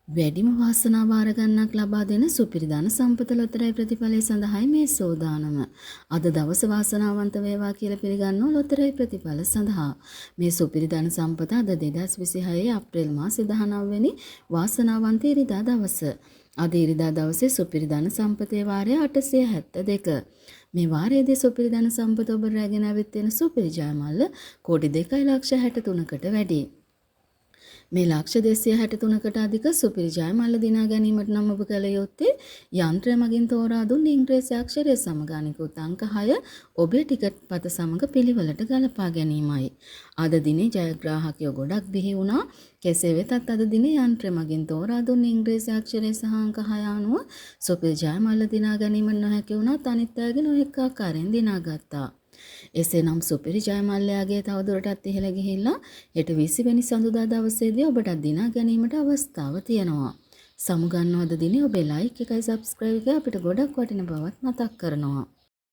වැඩිම වාසනාව අරගන්නක් ලබා දෙන සුපිරි ධන සම්පත ලොතරැයි ප්‍රතිඵලය සඳහායි මේ සෝදානම. අද දවස වාසනාවන්ත වේවා කියලා පිළිගන්නෝ ලොතරැයි ප්‍රතිඵල සඳහා. මේ සුපිරි ධන සම්පත අද 2026 අප්‍රේල් මාසේ 19 වෙනි වාසනාවන්ත ඉරිදා දවස. අද ඉරිදා දවසේ සුපිරි ධන සම්පතේ වාරය 872. මේ වාරයේදී සුපිරි ධන සම්පත ඔබ රැගෙන ඇවිත් තියෙන සුපිරි ජයමල්ල කෝටි 2,63,කට වැඩි. මේ ලක්ෂ 263කට අධික සුපිරි ජයමල්ල දිනා ගැනීමට නම් ඔබ කළ යුත්තේ යන්ත්‍රය මගින් තෝරා දුන් ඉංග්‍රීසි අක්ෂරය සමග අනිකුත් අංක 6 ඔබේ ටිකට් පත සමග පිළිවෙලට ගලපා ගැනීමයි. අද දිනේ ජයග්‍රාහකයෝ ගොඩක් බිහි වුණා. කෙසේ වෙතත් අද දිනේ යන්ත්‍රය මගින් තෝරා දුන් ඉංග්‍රීසි අක්ෂරය සහ අංක 6 අනුව සුපිරි ජයමල්ල දිනා ගැනීමට නොහැකි වුණත් අනිත් අයගේ නොඑක ආකාරයෙන් දිනාගත්තා. එසේනම් සුපිරි ජයමල්ලයාගේ තවදුරටත් ඉහළ ගිහිල්ලා හෙට 20 වෙනි සඳුදා දවසේදී ඔබට දිනා ගැනීමට අවස්ථාව තියෙනවා. සමුගන්නවද දිනේ ඔබේ ලයික් එකයි සබ්ස්ක්‍රයිබ් එකයි අපිට ගොඩක් වටින බවත් මතක් කරනවා.